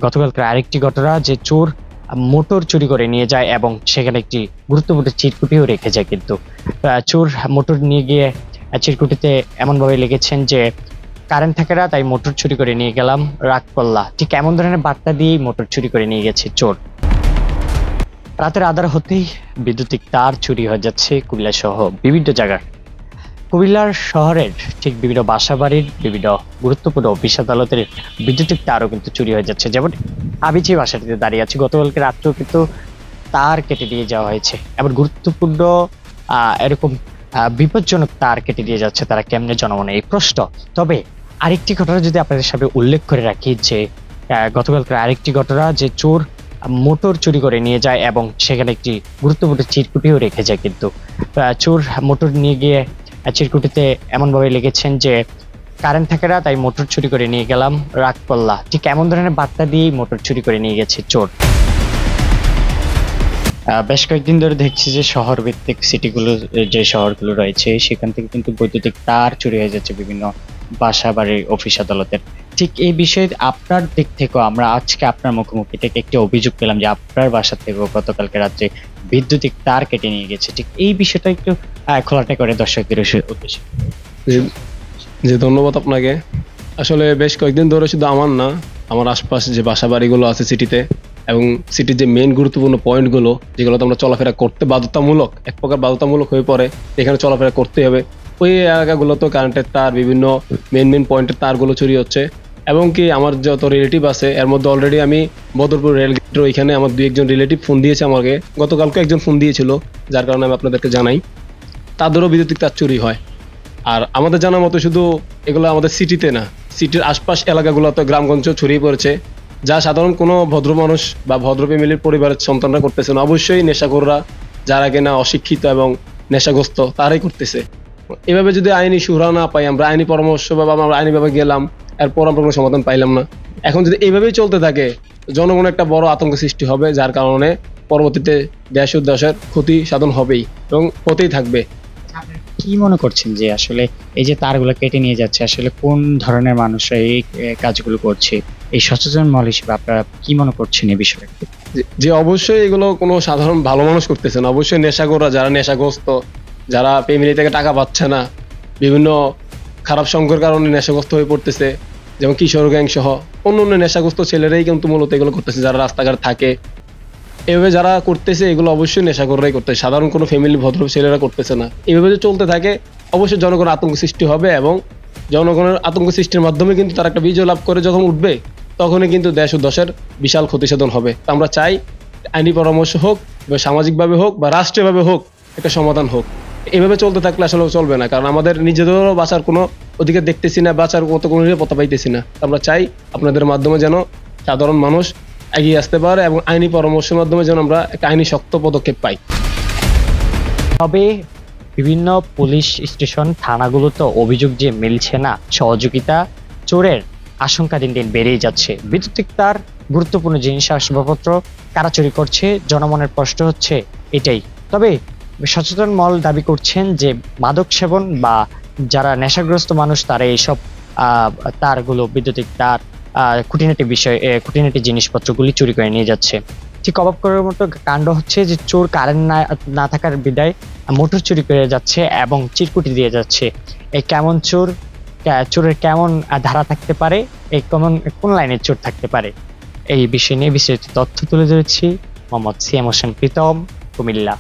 গতকালকার আরেকটি ঘটনা যে চোর মোটর চুরি করে নিয়ে যায় এবং সেখানে একটি গুরুত্বপূর্ণ চিরকুটিও রেখে যায়। কিন্তু চোর মোটর নিয়ে গিয়ে চিরকুটিতে এমনভাবে লিখেছেন যে কারেন্ট থাকে না, তাই মোটর চুরি করে নিয়ে গেলাম, রাগ করলা। ঠিক এমন ধরনের বার্তা দিয়েই মোটর চুরি করে নিয়ে গেছে চোর। রাতের আঁধার হতেই বৈদ্যুতিক তার চুরি হয়ে যাচ্ছে কুমিল্লা সহ বিভিন্ন জায়গার। কুমিল্লার শহরের ঠিক বিভিন্ন বাসাবাড়ির বিভিন্ন গুরুত্বপূর্ণ অফিস আদালতের বৈদ্যুতিক তারও কিন্তু চুরি হয়ে যাচ্ছে। যেমন আমি যে বাসাটিতে দাঁড়িয়ে আছি, গতকালকে রাত্রেও কিন্তু তার কেটে দিয়ে যাওয়া হয়েছে। এমন গুরুত্বপূর্ণ এরকম বিপজ্জনক তার কেটে দিয়ে যাচ্ছে, তারা কেমনে জনমনে এই প্রশ্ন। তবে আরেকটি ঘটনা যদি আপনাদের সামনে উল্লেখ করে রাখি যে গতকালকার আরেকটি ঘটনা যে চোর মোটর চুরি করে নিয়ে যায় এবং সেখানে একটি গুরুত্বপূর্ণ চিরকুটিও রেখে যায়। কিন্তু চোর মোটর নিয়ে গিয়ে চিরকুটিতে এমনভাবে লিখেছেন যে কারেন্ট থাকে না, তাই মোটর চুরি করে নিয়ে গেলাম, রাগ করলা। ঠিক এমন ধরনের বার্তা দিয়েই মোটর চুরি করে নিয়ে গেছে চোর। বেশ কয়েকদিন ধরে দেখছি যে শহর ভিত্তিক সিটিগুলো, যে শহরগুলো রয়েছে সেখান থেকে কিন্তু বৈদ্যুতিক তার চুরি হয়ে যাচ্ছে বিভিন্ন বাসা বাড়ির অফিস আদালতের। ঠিক এই বিষয়ে আপনার দিক থেকেও আমরা আজকে আপনার মুখোমুখি থেকে একটি অভিযোগ পেলাম যে আপনার বাসা থেকেও গতকালকে রাত্রে বৈদ্যুতিক তার কেটে নিয়ে গেছে। ঠিক এই বিষয়টা একটু খোলাটে করে দর্শকদের উদ্দেশ্যে। জি, ধন্যবাদ আপনাকে। আসলে বেশ কয়েকদিন ধরে শুধু আমার না, আমার আশপাশে যে বাসা বাড়িগুলো আছে সিটিতে এবং সিটির যে মেইন গুরুত্বপূর্ণ পয়েন্টগুলো যেগুলোতে আমরা চলাফেরা করতে বাধ্যতামূলক, এক প্রকার বাধ্যতামূলক হয়ে পড়ে, এখানে চলাফেরা করতে হবে, ওই এলাকাগুলোতে কারেন্টের তার, বিভিন্ন মেইন পয়েন্টের তারগুলো চুরি হচ্ছে। এবং কি আমার যত রিলেটিভ আছে এর মধ্যে অলরেডি আমি বদরপুর রেলগেটের ওইখানে আমার দুই একজন রিলেটিভ ফোন দিয়েছে আমাকে, গতকালকে একজন ফোন দিয়েছিল, যার কারণে আমি আপনাদেরকে জানাই তাদেরও বিদ্যুতিক তার চুরি হয়। আর আমাদের জানার মতো শুধু এগুলো আমাদের সিটিতে না, সিটির আশপাশ এলাকাগুলোতে গ্রামগঞ্জ ছড়িয়ে পড়েছে, যা সাধারণ কোনো ভদ্র মানুষ বা ভদ্র ফ্যামিলির পরিবারের সন্তানরা করতেছে না, অবশ্যই নেশাখোররা, যারা কিনা অশিক্ষিত এবং নেশাগ্রস্ত তারাই করতেছে। এভাবে যদি আইনি সুরা না পাই, আমরা আইনি পরামর্শ বা আমরা আইনিভাবে গেলাম, এরপর আমরা কোনো সমাধান পাইলাম না, এখন যদি এইভাবেই চলতে থাকে জনগণ একটা বড় আতঙ্ক সৃষ্টি হবে, যার কারণে পরবর্তীতে দেশ ও দেশের ক্ষতি সাধন হবেই এবং হতেই থাকবে। কি মনে করছেন যে আসলে এই যে তারগুলো কেটে নিয়ে যাচ্ছে, আসলে কোন ধরনের মানুষরা এই কাজগুলো করছে? এই সচেতন মহল হিসেবে আপনারা কি মনে করছেন এই বিষয়ে? যে অবশ্যই এগুলো কোনো সাধারণ ভালো মানুষ করতেছে না, অবশ্যই নেশাখোররা, যারা নেশাগ্রস্ত, যারা ফ্যামিলি থেকে টাকা পাচ্ছে না, বিভিন্ন খারাপ সঙ্গের কারণে নেশাগ্রস্ত হয়ে পড়তেছে, যেমন কিশোর গ্যাং সহ অন্য নেশাগ্রস্ত ছেলেরাই কিন্তু মূলত এগুলো করতেছে, যারা রাস্তাঘাট থাকে। এভাবে যারা করতেছে এগুলো অবশ্যই নেশাখোররাই করতেছে, সাধারণ কোনো ফ্যামিলি ভদ্র ছেলেরা করতেছে না। এভাবে যদি চলতে থাকে অবশ্যই জনগণের আতঙ্ক সৃষ্টি হবে এবং জনগণের আতঙ্ক সৃষ্টির মাধ্যমে কিন্তু তারা একটা বিজয় লাভ করে যখন উঠবে, তখনই কিন্তু দেশ ও দেশের বিশাল ক্ষতিসাধন হবে। তো আমরা চাই আইনি পরামর্শ হোক বা সামাজিকভাবে হোক বা রাষ্ট্রীয়ভাবে হোক, একটা সমাধান হোক। এভাবে চলতে থাকলে আসলে চলবে না, কারণ আমাদের নিজেদেরও বাঁচার কোনো অধিকার দেখতেছি না, বাঁচার মতো কোনো নিরাপত্তা পাইতেছি না। আমরা চাই আপনাদের মাধ্যমে যেন সাধারণ মানুষ এগিয়ে আসতে পারে এবং আইনি পরামর্শের মাধ্যমে যেন আমরা একটা আইনি শক্ত পদক্ষেপ পাই। তবে বিভিন্ন পুলিশ স্টেশন, থানাগুলোতে অভিযোগ যে মিলছে না, সহযোগিতা, চোরের আশঙ্কা দিন দিন বেড়েই যাচ্ছে। বৈদ্যুতিক তার, গুরুত্বপূর্ণ জিনিস, আসবাবপত্র কারা চুরি করছে, জনমনের প্রশ্ন হচ্ছে এটাই। তবে সচেতন মহল দাবি করছেন যে মাদক সেবন বা যারা নেশাগ্রস্ত মানুষ তারা এইসব তারগুলো, বৈদ্যুতিক তার, খুঁটিনাটি বিষয়, খুঁটিনাটি জিনিসপত্রগুলি চুরি করে নিয়ে যাচ্ছে। ঠিক অবাক করার মতো কাণ্ড হচ্ছে যে চোর কারেন্ট না থাকার বিদায় মোটর চুরি করে যাচ্ছে এবং চিরকুটি দিয়ে যাচ্ছে। এই কেমন চোর, চোরের কেমন ধারা থাকতে পারে, এই কোন লাইনের চোর থাকতে পারে, এই বিষয় নিয়ে বিস্তারিত তথ্য তুলে ধরেছি। মোহাম্মদ সিয়াম হোসেন প্রীতম, কুমিল্লা।